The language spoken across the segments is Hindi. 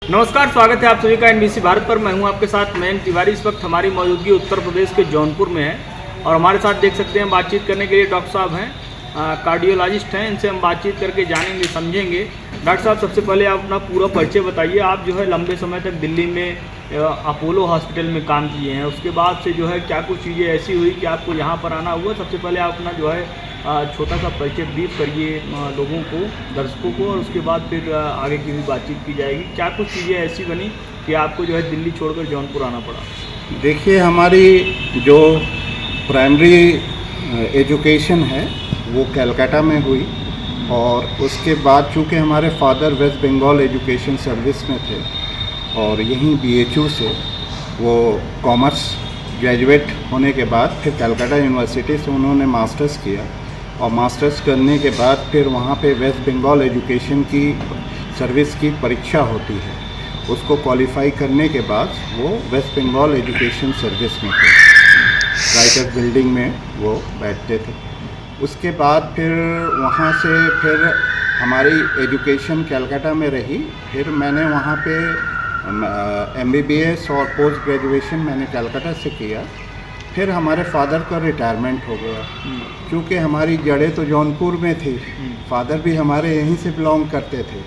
नमस्कार, स्वागत है आप सभी का एनबीसी भारत पर। मैं हूं आपके साथ मयंक तिवारी। इस वक्त हमारी मौजूदगी उत्तर प्रदेश के जौनपुर में है और हमारे साथ देख सकते हैं बातचीत करने के लिए डॉक्टर साहब हैं, कार्डियोलॉजिस्ट हैं। इनसे हम बातचीत करके जानेंगे, समझेंगे। डॉक्टर साहब, सबसे पहले आप अपना पूरा परिचय बताइए। आप जो है लंबे समय तक दिल्ली में अपोलो हॉस्पिटल में काम किए हैं, उसके बाद से जो है क्या कुछ चीज़ें ऐसी हुई कि आपको यहाँ पर आना हुआ? सबसे पहले आप अपना जो है छोटा सा परिचय ब्रीफ करिए लोगों को, दर्शकों को, और उसके बाद फिर आगे की भी बातचीत की जाएगी। क्या कुछ चीज़ें ऐसी बनी कि आपको जो है दिल्ली छोड़कर जौनपुर आना पड़ा? देखिए, हमारी जो प्राइमरी एजुकेशन है वो कलकत्ता में हुई, और उसके बाद चूँकि हमारे father West Bengal education service में थे और यहीं BHU से वो कॉमर्स ग्रेजुएट होने के बाद फिर कलकत्ता यूनिवर्सिटी से उन्होंने मास्टर्स किया, और मास्टर्स करने के बाद फिर वहाँ पे वेस्ट बंगाल एजुकेशन की सर्विस की परीक्षा होती है। उसको क्वालिफाई करने के बाद वो वेस्ट बंगाल एजुकेशन सर्विस में थे, राइटर्स बिल्डिंग में वो बैठते थे। उसके बाद फिर वहाँ से फिर हमारी एजुकेशन कलकत्ता में रही। फिर मैंने वहाँ पे MBBS और पोस्ट ग्रेजुएशन मैंने कलकत्ता से किया। फिर हमारे फादर का रिटायरमेंट हो गया, क्योंकि हमारी जड़ें तो जौनपुर में थी, फादर भी हमारे यहीं से बिलोंग करते थे,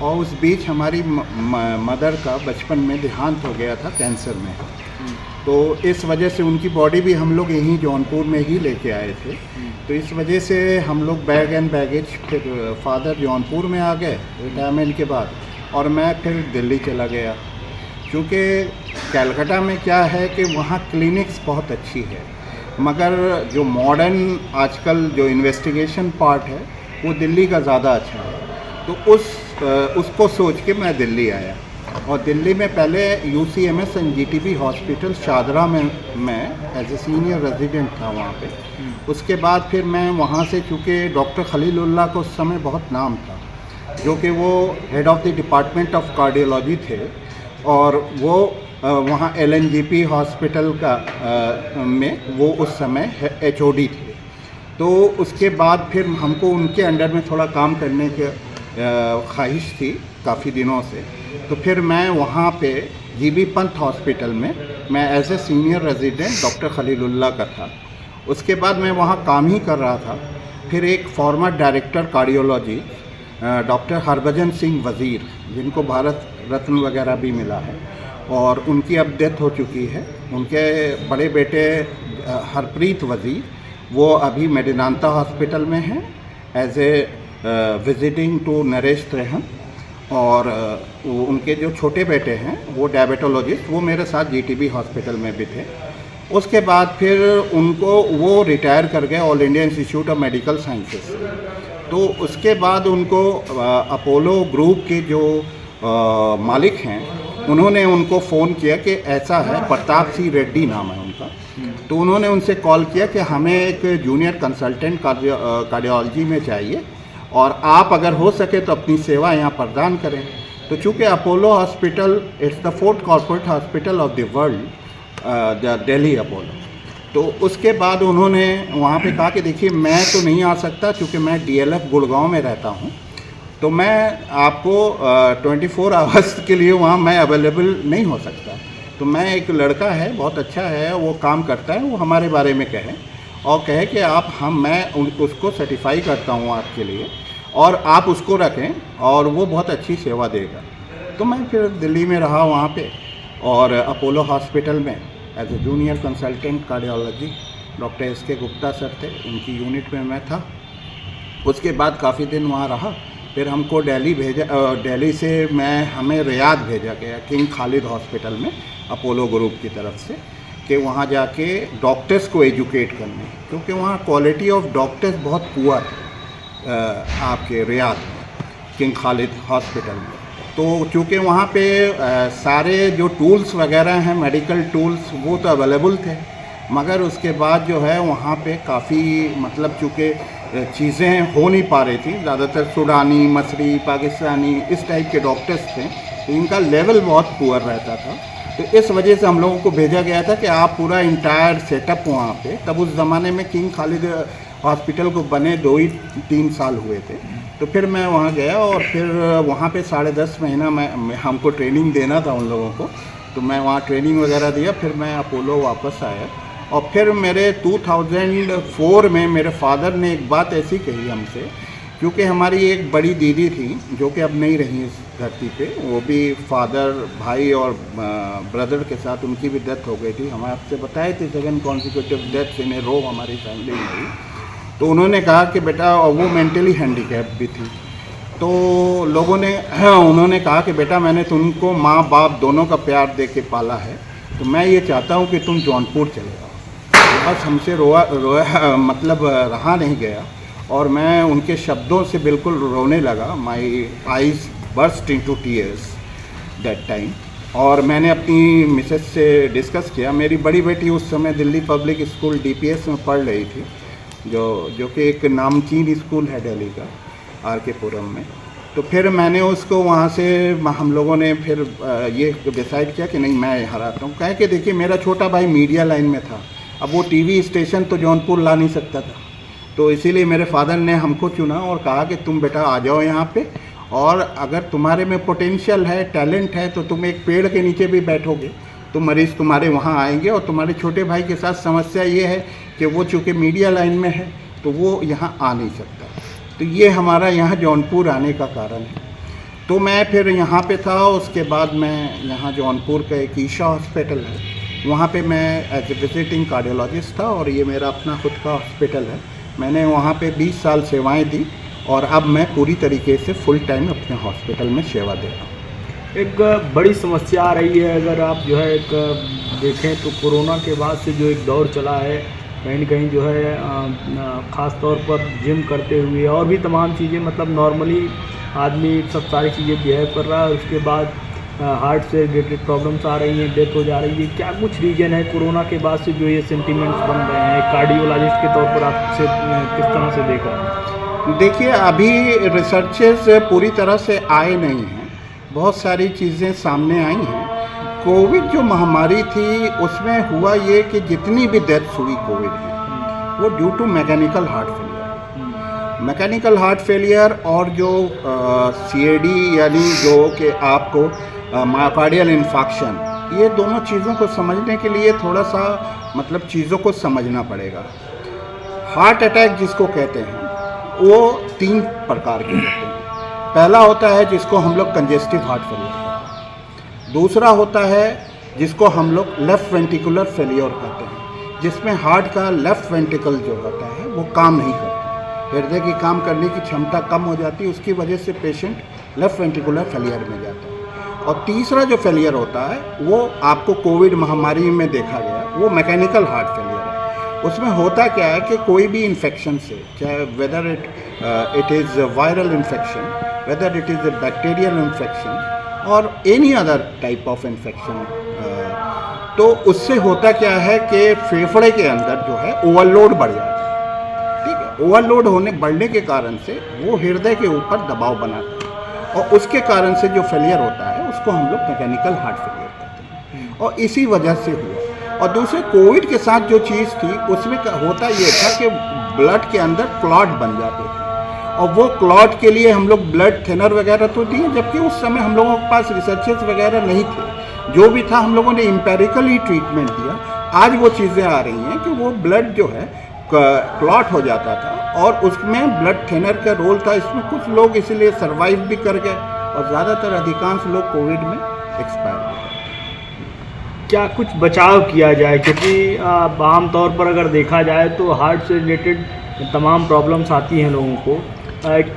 और उस बीच हमारी मदर का बचपन में देहांत हो गया था कैंसर में। तो इस वजह से उनकी बॉडी भी हम लोग यहीं जौनपुर में ही लेके आए थे। तो इस वजह से हम लोग बैग एंड बैगेज फिर फादर जौनपुर में आ गए रिटायरमेंट के बाद, और मैं फिर दिल्ली चला गया। क्योंकि कलकत्ता में क्या है कि वहाँ क्लिनिक्स बहुत अच्छी है, मगर जो मॉडर्न आजकल जो इन्वेस्टिगेशन पार्ट है वो दिल्ली का ज़्यादा अच्छा है। तो उसको सोच के मैं दिल्ली आया, और दिल्ली में पहले UCMS and GTB hospital Shahdara में मैं एज ए सीनियर रेजिडेंट था वहाँ पे। उसके बाद फिर मैं वहाँ से, चूँकि डॉक्टर खलीलुल्लाह को उस समय बहुत नाम था, जो कि वो head of the department of cardiology थे, और वो वहाँ LNGP हॉस्पिटल का में वो उस समय HOD थे। तो उसके बाद फिर हमको उनके अंडर में थोड़ा काम करने की ख्वाहिश थी काफ़ी दिनों से। तो फिर मैं वहाँ पे GB पंत हॉस्पिटल में मैं as a senior resident doctor Khalilullah का था। उसके बाद मैं वहाँ काम ही कर रहा था। फिर एक farmer director cardiology doctor Harbhajan Singh वज़ीर, जिनको भारत रत्न वगैरह भी मिला है, और उनकी अब डेथ हो चुकी है। उनके बड़े बेटे हरप्रीत वज़ीर वो अभी मेडिनांता हॉस्पिटल में हैं as a visiting to Naresh Trehan, और उनके जो छोटे बेटे हैं वो डायबिटोलॉजिस्ट, वो मेरे साथ GTB हॉस्पिटल में भी थे। उसके बाद फिर उनको वो रिटायर कर गए all India institute of medical sciences से। तो उसके बाद उनको अपोलो ग्रुप के जो मालिक हैं, उन्होंने उनको फ़ोन किया कि ऐसा है, प्रताप सिंह रेड्डी नाम है उनका। तो उन्होंने उनसे कॉल किया कि हमें एक जूनियर कंसल्टेंट कार्डियोलॉजी में चाहिए, और आप अगर हो सके तो अपनी सेवा यहाँ प्रदान करें। तो चूँकि Apollo hospital it's the 4th corporate hospital of the world, the Delhi Apollo. तो उसके बाद उन्होंने वहाँ पे कहा कि देखिए, मैं तो नहीं आ सकता क्योंकि मैं DLF गुड़गांव में रहता हूँ, तो मैं आपको 24 आवर्स के लिए वहाँ मैं अवेलेबल नहीं हो सकता। तो मैं एक लड़का है, बहुत अच्छा है, वो काम करता है, वो हमारे बारे में कहे और कहे कि मैं उसको सर्टिफाई करता हूँ आपके लिए, और आप उसको रखें और वो बहुत अच्छी सेवा देगा। तो मैं फिर दिल्ली में रहा वहाँ पे, और अपोलो हॉस्पिटल में as a junior consultant cardiology doctor SK Gupta sir थे, उनकी यूनिट में मैं था। उसके बाद काफ़ी दिन वहाँ रहा। फिर हमको दिल्ली से हमें रियाद भेजा गया किंग खालिद हॉस्पिटल में अपोलो ग्रुप की तरफ से, कि वहाँ जाके डॉक्टर्स को एजुकेट करने, क्योंकि वहाँ क्वालिटी ऑफ डॉक्टर्स बहुत पुअर है आपके रियाद में किंग खालिद हॉस्पिटल में। तो चूँकि वहाँ पे सारे जो टूल्स वगैरह हैं, मेडिकल टूल्स, वो तो अवेलेबल थे, मगर उसके बाद जो है वहाँ पे काफ़ी मतलब चूँकि चीज़ें हो नहीं पा रही थी, ज़्यादातर सूडानी, मसरी, पाकिस्तानी इस टाइप के डॉक्टर्स थे, तो इनका लेवल बहुत पुअर रहता था। तो इस वजह से हम लोगों को भेजा गया था कि आप पूरा इंटायर सेटअप वहाँ पे, तब उस ज़माने में किंग खालिद हॉस्पिटल को बने 2 ही 3 साल हुए थे, तो फिर मैं वहाँ गया और फिर वहाँ पे 10.5 महीना मैं हमको ट्रेनिंग देना था उन लोगों को, तो मैं वहाँ ट्रेनिंग वगैरह दिया। फिर मैं अपोलो वापस आया और फिर मेरे 2004 में मेरे फादर ने एक बात ऐसी कही हमसे, क्योंकि हमारी एक बड़ी दीदी थी जो कि अब नहीं रही इस धरती पे, वो भी फादर, भाई और ब्रदर के साथ उनकी भी डेथ हो गई थी। हम आपसे बताए थे 7 कॉन्सिक्यूटिव डेथ इन ए रो हमारी फैमिली में हुई। तो उन्होंने कहा कि बेटा, और वो मेंटली हैंडीकैप भी थी, तो उन्होंने कहा कि बेटा मैंने तुमको माँ बाप दोनों का प्यार दे के पाला है, तो मैं ये चाहता हूँ कि तुम जौनपुर चले जाओ। बस हमसे रोया मतलब रहा नहीं गया और मैं उनके शब्दों से बिल्कुल रोने लगा। माई eyes burst into tears that time. और मैंने अपनी मिसेस से डिस्कस किया। मेरी बड़ी बेटी उस समय दिल्ली पब्लिक स्कूल DPS में पढ़ रही थी, जो कि एक नामचीन स्कूल है दिल्ली का, RK पुरम में। तो फिर मैंने उसको वहाँ से, हम लोगों ने फिर ये डिसाइड किया कि नहीं, मैं यहाँ रहता हूँ। कह के देखिए, मेरा छोटा भाई मीडिया लाइन में था, अब वो TV स्टेशन तो जौनपुर ला नहीं सकता था, तो इसीलिए मेरे फादर ने हमको चुना और कहा कि तुम बेटा आ जाओ यहाँ पे, और अगर तुम्हारे में पोटेंशियल है, टैलेंट है, तो तुम एक पेड़ के नीचे भी बैठोगे तो मरीज़ तुम्हारे वहाँ आएंगे। और तुम्हारे छोटे भाई के साथ समस्या ये है कि वो चूँकि मीडिया लाइन में है तो वो यहाँ आ नहीं सकता। तो ये हमारा यहाँ जौनपुर आने का कारण है। तो मैं फिर यहाँ पे था। उसके बाद मैं यहाँ जौनपुर का एक ईशा हॉस्पिटल है, वहाँ पे मैं एज ए विजिटिंग कार्डियोलॉजिस्ट था, और ये मेरा अपना खुद का हॉस्पिटल है। मैंने वहाँ पे 20 साल सेवाएं दी और अब मैं पूरी तरीके से फुल टाइम अपने हॉस्पिटल में सेवा दे रहा हूँ। एक बड़ी समस्या आ रही है, अगर आप जो है एक देखें तो कोरोना के बाद से जो एक दौर चला है, कहीं न कहीं जो है ख़ास तौर पर जिम करते हुए और भी तमाम चीज़ें, मतलब नॉर्मली आदमी सब सारी चीज़ें बिहेव कर रहा है, उसके बाद हार्ट से रिलेटेड प्रॉब्लम्स आ रही हैं, डेथ हो जा रही है। क्या कुछ रीज़न है कोरोना के बाद से जो ये सेंटिमेंट्स बन रहे हैं? कार्डियोलॉजिस्ट के तौर पर आपसे किस तरह से देखा? देखिए, अभी रिसर्चेस पूरी तरह से आए नहीं हैं, बहुत सारी चीज़ें सामने आई हैं। कोविड जो महामारी थी उसमें हुआ ये कि जितनी भी डेथ्स हुई कोविड में, वो due to mechanical heart failure. Mechanical heart failure और जो CAD यानी जो कि आपको मायोकार्डियल इन्फाक्शन, ये दोनों चीज़ों को समझने के लिए थोड़ा सा मतलब चीज़ों को समझना पड़ेगा। हार्ट अटैक जिसको कहते हैं वो 3 प्रकार के होते हैं। पहला होता है जिसको हम लोग कंजेस्टिव हार्ट फेलियर कहते हैं। दूसरा होता है जिसको हम लोग लेफ़्ट वेंट्रिकुलर फेलियर कहते हैं, जिसमें हार्ट का लेफ़्ट वेंट्रिकल जो होता है वो काम नहीं करता, हृदय की काम करने की क्षमता कम हो जाती है, उसकी वजह से पेशेंट लेफ़्ट वेंट्रिकुलर फेलियर में जाता है। और तीसरा जो फेलियर होता है वो आपको कोविड महामारी में देखा गया, वो मैकेनिकल हार्ट फेलियर है। उसमें होता क्या है कि कोई भी इन्फेक्शन से, चाहे whether it is viral infection, whether it is a bacterial infection और any other type of infection, तो उससे होता क्या है कि फेफड़े के अंदर जो है ओवरलोड बढ़ जाता है। ठीक है, ओवरलोड बढ़ने के कारण से वो हृदय के ऊपर दबाव बनाता है और उसके कारण से जो फेलियर होता है उसको हम लोग मैकेनिकल हार्ट फेलियर कहते हैं। और इसी वजह से हुआ। और दूसरे कोविड के साथ जो चीज़ थी उसमें होता ये था कि ब्लड के अंदर क्लॉट बन जाते थे, और वो क्लॉट के लिए हम लोग ब्लड थिनर वगैरह तो दिए, जबकि उस समय हम लोगों के पास रिसर्चेस वगैरह नहीं थे। जो भी था हम लोगों ने एम्पेरिकली ट्रीटमेंट दिया। आज वो चीज़ें आ रही हैं कि वो ब्लड जो है क्लॉट हो जाता था और उसमें ब्लड थिनर का रोल था। इसमें कुछ लोग इसलिए सर्वाइव भी कर गए और ज़्यादातर अधिकांश लोग कोविड में एक्सपायर हो गए। क्या कुछ बचाव किया जाए, क्योंकि आम तौर पर अगर देखा जाए तो हार्ट से रिलेटेड तमाम प्रॉब्लम्स आती हैं लोगों को, एक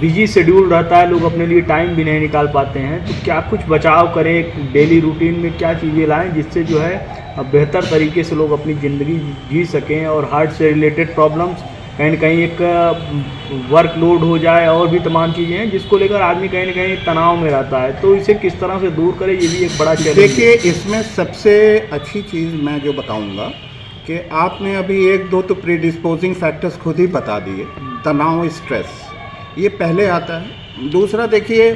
बिजी शेड्यूल रहता है, लोग अपने लिए टाइम भी नहीं निकाल पाते हैं। तो क्या कुछ बचाव करें, एक डेली रूटीन में क्या चीज़ें लाएं जिससे जो है बेहतर तरीके से लोग अपनी ज़िंदगी जी सकें और हार्ट से रिलेटेड प्रॉब्लम्स कहीं न कहीं एक वर्कलोड हो जाए और भी तमाम चीज़ें हैं जिसको लेकर आदमी कहीं न कहीं तनाव में रहता है, तो इसे किस तरह से दूर करें, ये भी एक बड़ा चैलेंज है। देखिए, इसमें सबसे अच्छी चीज़ मैं जो बताऊंगा कि आपने अभी 1-2 तो प्रीडिस्पोजिंग फैक्टर्स खुद ही बता दिए। तनाव, स्ट्रेस, ये पहले आता है। दूसरा देखिए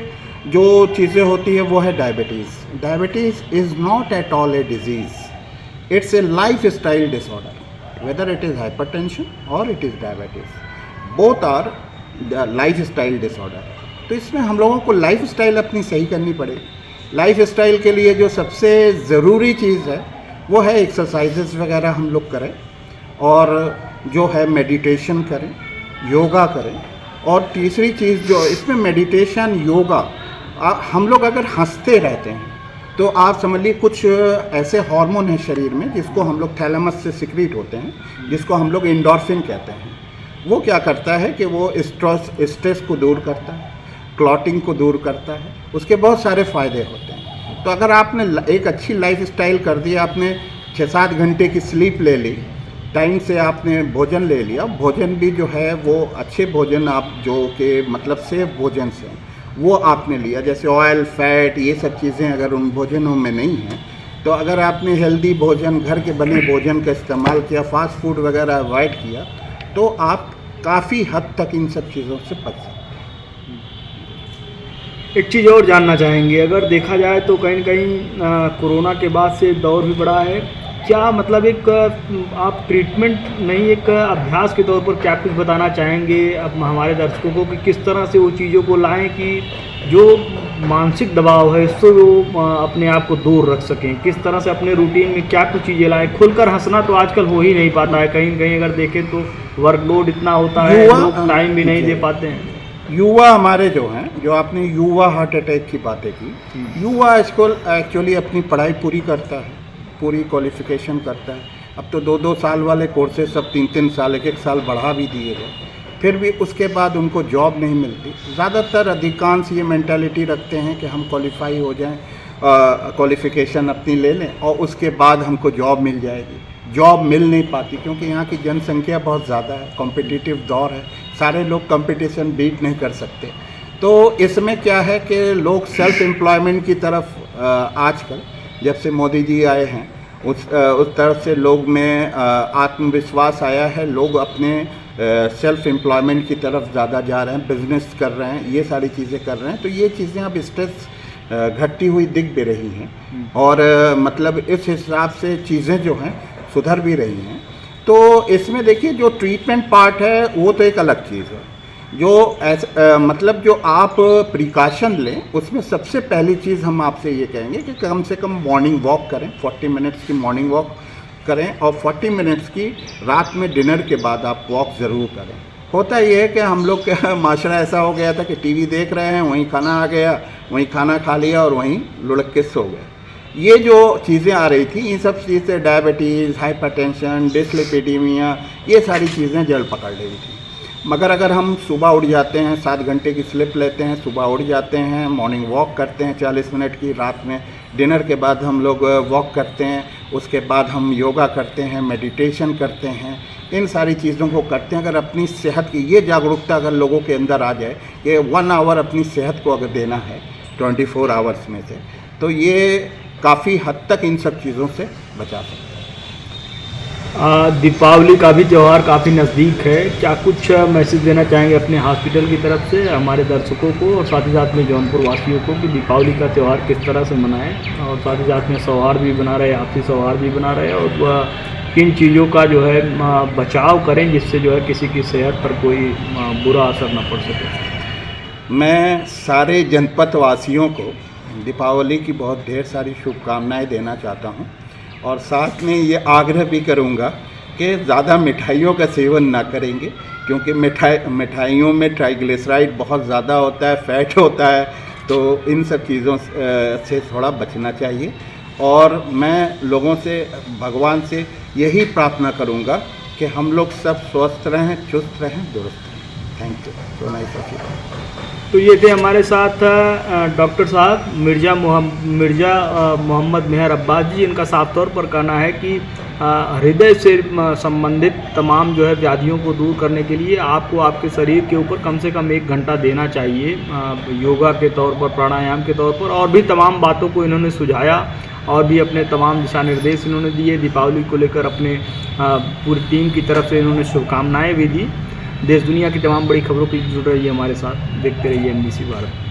जो चीज़ें होती है वो है diabetes. Diabetes is not at all A disease, it's a life style disorder, whether it is hypertension or it is diabetes, both are life style disorder. तो इसमें हम लोगों को लाइफ स्टाइल अपनी सही करनी पड़ेगी। लाइफ स्टाइल के लिए जो सबसे ज़रूरी चीज़ है वो है एक्सरसाइजेस वगैरह हम लोग करें, और जो है मेडिटेशन करें, योगा करें। और तीसरी चीज़ जो इसमें मेडिटेशन, योगा, हम लोग अगर हंसते रहते हैं तो आप समझ लीजिए कुछ ऐसे हार्मोन हैं शरीर में जिसको हम लोग थैलेमस से सिक्रीट होते हैं, जिसको हम लोग एंडोर्फिन कहते हैं। वो क्या करता है कि वो स्ट्रेस को दूर करता है, क्लॉटिंग को दूर करता है, उसके बहुत सारे फ़ायदे होते हैं। तो अगर आपने एक अच्छी लाइफ स्टाइल कर दी, आपने 6-7 घंटे की स्लीप ले ली, टाइम से आपने भोजन ले लिया, भोजन भी जो है वो अच्छे भोजन आप जो कि मतलब सेफ भोजन से वो आपने लिया, जैसे ऑयल, फैट, ये सब चीज़ें अगर उन भोजनों में नहीं हैं, तो अगर आपने हेल्दी भोजन, घर के बने भोजन का इस्तेमाल किया, फास्ट फूड वगैरह अवॉइड किया, तो आप काफ़ी हद तक इन सब चीज़ों से बच सकते हैं। एक चीज़ और जानना चाहेंगे, अगर देखा जाए तो कहीं न कहीं कोरोना के बाद से दौर भी बढ़ा है, क्या मतलब एक आप ट्रीटमेंट नहीं, एक अभ्यास के तौर पर क्या कुछ बताना चाहेंगे अब हमारे दर्शकों को कि किस तरह से वो चीज़ों को लाएं कि जो मानसिक दबाव है इससे वो अपने आप को दूर रख सकें? किस तरह से अपने रूटीन में क्या कुछ चीज़ें लाएं? खुलकर हंसना तो आजकल हो ही नहीं पाता है, कहीं न कहीं अगर देखें तो वर्कलोड इतना होता है, लोग टाइम भी नहीं दे पाते हैं। युवा हमारे जो हैं, जो आपने युवा हार्ट अटैक की बातें की, युवा इसको एक्चुअली अपनी पढ़ाई पूरी करता है, पूरी क्वालिफिकेशन करता है। अब तो 2-2 साल वाले कोर्सेज सब 3-3 साल, 1-1 साल बढ़ा भी दिए गए, फिर भी उसके बाद उनको जॉब नहीं मिलती। ज़्यादातर अधिकांश ये मेंटालिटी रखते हैं कि हम क्वालिफाई हो जाएं, क्वालिफिकेशन अपनी ले लें और उसके बाद हमको जॉब मिल जाएगी। जॉब मिल नहीं पाती क्योंकि यहाँ की जनसंख्या बहुत ज़्यादा है, कॉम्पिटिटिव दौर है, सारे लोग कंपटीशन बीट नहीं कर सकते। तो इसमें क्या है कि लोग सेल्फ एम्प्लॉयमेंट की तरफ आजकल जब से मोदी जी आए हैं उस तरफ से लोग में आत्मविश्वास आया है, लोग अपने सेल्फ एम्प्लॉयमेंट की तरफ ज़्यादा जा रहे हैं, बिजनेस कर रहे हैं, ये सारी चीज़ें कर रहे हैं। तो ये चीज़ें अब स्ट्रेस घटती हुई दिख भी रही हैं और मतलब इस हिसाब से चीज़ें जो हैं सुधर भी रही हैं। तो इसमें देखिए जो ट्रीटमेंट पार्ट है वो तो एक अलग चीज़ है, जो मतलब जो आप प्रिकॉशन लें उसमें सबसे पहली चीज़ हम आपसे ये कहेंगे कि कम से कम मॉर्निंग वॉक करें, 40 मिनट्स की मॉर्निंग वॉक करें और 40 मिनट्स की रात में डिनर के बाद आप वॉक ज़रूर करें। होता ये है कि हम लोग का माशरा ऐसा हो गया था कि टीवी देख रहे हैं, वहीं खाना आ गया, वहीं खाना खा लिया और वहीं लुढ़क के सो गए। ये जो चीज़ें आ रही थी इन सब चीज़ से डायबिटीज़, हाइपरटेंशन, डिसलिपिडीमिया, ये सारी चीज़ें जड़ पकड़ रही थी। मगर अगर हम सुबह उठ जाते हैं, 7 घंटे की स्लिप लेते हैं, सुबह उठ जाते हैं, मॉर्निंग वॉक करते हैं 40 मिनट की, रात में डिनर के बाद हम लोग वॉक करते हैं, उसके बाद हम योगा करते हैं, मेडिटेशन करते हैं, इन सारी चीज़ों को करते हैं। अगर अपनी सेहत की ये जागरूकता अगर लोगों के अंदर आ जाए कि 1 आवर अपनी सेहत को अगर देना है 24 आवर्स में से, तो ये काफ़ी हद तक इन सब चीज़ों से बचा सकते हैं। दीपावली का भी त्यौहार काफ़ी नज़दीक है, क्या कुछ मैसेज देना चाहेंगे अपने हॉस्पिटल की तरफ से हमारे दर्शकों को और साथ ही साथ में जौनपुर वासियों को कि दीपावली का त्यौहार किस तरह से मनाएं और साथ ही साथ में सौहार्द भी बना रहे, आपसी सौहार्द भी बना रहे और किन चीज़ों का जो है बचाव करें जिससे जो है किसी की सेहत पर कोई बुरा असर न पड़ सके? मैं सारे जनपद वासियों को दीपावली की बहुत ढेर सारी शुभकामनाएं देना चाहता हूं और साथ में ये आग्रह भी करूंगा कि ज़्यादा मिठाइयों का सेवन ना करेंगे क्योंकि मिठाइयों में ट्राइग्लिसराइड बहुत ज़्यादा होता है, फैट होता है, तो इन सब चीज़ों से थोड़ा बचना चाहिए। और मैं लोगों से, भगवान से यही प्रार्थना करूंगा कि हम लोग सब स्वस्थ रहें, चुस्त रहें, दुरुस्त रहें। Thank you so much. तो ये थे हमारे साथ डॉक्टर साहब मिर्ज़ा मोहम्मद मेहर अब्बास जी। इनका साफ तौर पर कहना है कि हृदय से संबंधित तमाम जो है व्याधियों को दूर करने के लिए आपको आपके शरीर के ऊपर कम से कम 1 घंटा देना चाहिए योगा के तौर पर, प्राणायाम के तौर पर, और भी तमाम बातों को इन्होंने सुझाया और भी अपने तमाम दिशा निर्देश इन्होंने दिए। दीपावली को लेकर अपने पूरी टीम की तरफ से इन्होंने शुभकामनाएँ भी दी। देश दुनिया की तमाम बड़ी खबरों की जुड़ रही है हमारे साथ, देखते रहिए NBC भारत।